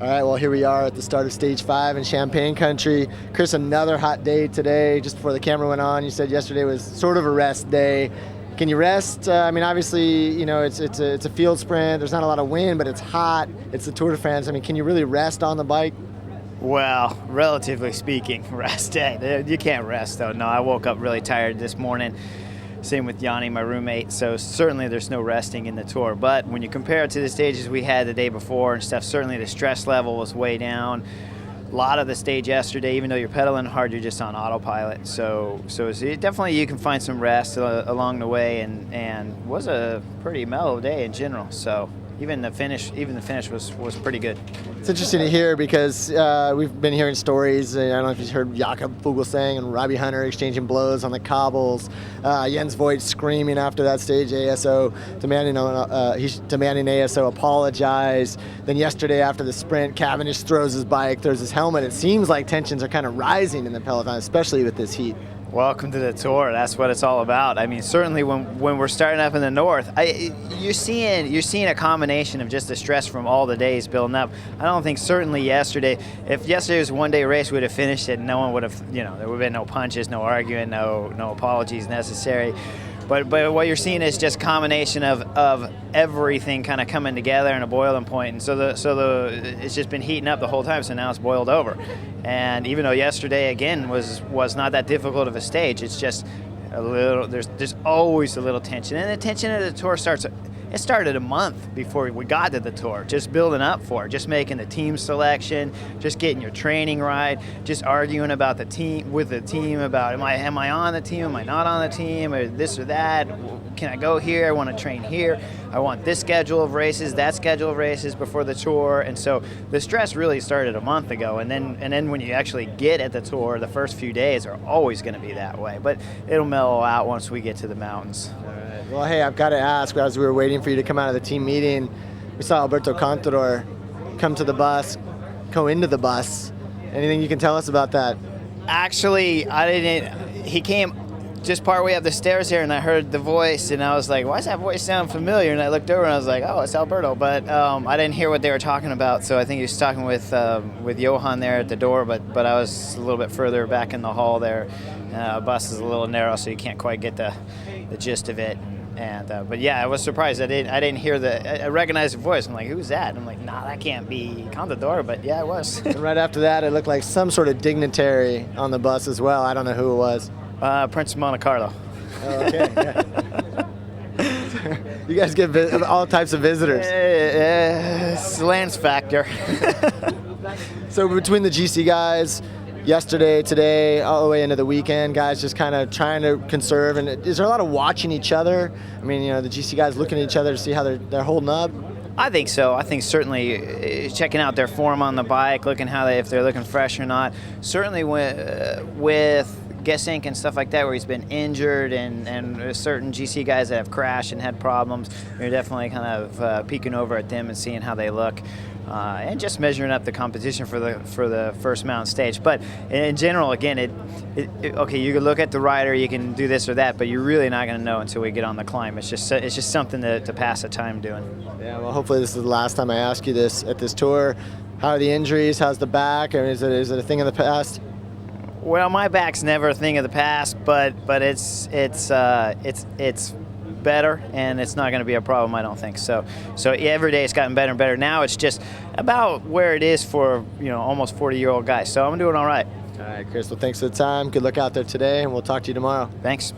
All right, well, here we are at the start of Stage 5 in Champaign Country. Chris, another hot day today. Just before the camera went on, you said yesterday was sort of a rest day. Can you rest? I mean, obviously, you know, it's a field sprint. There's not a lot of wind, but it's hot. It's the Tour de France. I mean, can you really rest on the bike? Well, relatively speaking, rest day. You can't rest, though. No, I woke up really tired this morning. Same with Yanni, my roommate. So certainly there's no resting in the Tour. But when you compare it to the stages we had the day before and stuff, certainly the stress level was way down. A lot of the stage yesterday, even though you're pedaling hard, you're just on autopilot. So definitely you can find some rest along the way, and was a pretty mellow day in general. So even the finish was pretty good. It's interesting to hear because we've been hearing stories. I don't know if you've heard Jakob Fuglsang and Robbie Hunter exchanging blows on the cobbles. Jens Voigt screaming after that stage, ASO demanding ASO apologize. Then yesterday after the sprint, Cavendish throws his bike, throws his helmet. It seems like tensions are kind of rising in the peloton, especially with this heat. Welcome to the Tour. That's what it's all about. I mean, certainly when we're starting up in the north, you're seeing a combination of just the stress from all the days building up. I don't think certainly yesterday, if yesterday was a one-day race, we would have finished it. No one would have, there would have been no punches, no arguing, no apologies necessary. But what you're seeing is just combination of everything kind of coming together in a boiling point, and so it's just been heating up the whole time. So now it's boiled over, and even though yesterday again was not that difficult of a stage, it's just a little. There's always a little tension, and the tension of the Tour started a month before we got to the Tour, just building up for it, just making the team selection, just getting your training right, just arguing about the team about am I on the team, am I not on the team, or this or that, can I go here, I want to train here, I want this schedule of races, that schedule of races before the Tour. And so the stress really started a month ago, and then when you actually get at the Tour, the first few days are always going to be that way, but it'll mellow out once we get to the mountains. Well, hey, I've got to ask, as we were waiting for you to come out of the team meeting, we saw Alberto Contador come into the bus. Anything you can tell us about that? Actually, he came just partway up the stairs here, and I heard the voice, and I was like, why does that voice sound familiar? And I looked over, and I was like, oh, it's Alberto. But I didn't hear what they were talking about, so I think he was talking with Johan there at the door, but I was a little bit further back in the hall there. Bus is a little narrow, so you can't quite get the gist of it. But yeah, I was surprised. I didn't hear I recognized the voice. I'm like, who's that? And I'm like, nah, that can't be Contador, but yeah, it was. And right after that, it looked like some sort of dignitary on the bus as well. I don't know who it was. Prince of Monte Carlo. Oh, okay. Yeah. You guys get all types of visitors. It's the Lance factor. So between the GC guys, yesterday, today, all the way into the weekend, guys just kind of trying to conserve. And is there a lot of watching each other? I mean, the GC guys looking at each other to see how they're holding up? I think so. I think certainly checking out their form on the bike, looking if they're looking fresh or not. Certainly with Gesink and stuff like that, where he's been injured, and certain GC guys that have crashed and had problems, you're definitely kind of peeking over at them and seeing how they look. And just measuring up the competition for the first mountain stage. But in general, again, okay, you can look at the rider, you can do this or that, but you're really not going to know until we get on the climb. It's just something to pass the time doing. Yeah, well, hopefully this is the last time I ask you this at this Tour. How are the injuries? How's the back? Or is it a thing of the past? Well, my back's never a thing of the past, but it's better, and it's not going to be a problem, I don't think. So every day it's gotten better and better. Now it's just about where it is for almost 40-year-old guys. So I'm doing all right. All right, Chris. Well, thanks for the time. Good luck out there today, and we'll talk to you tomorrow. Thanks.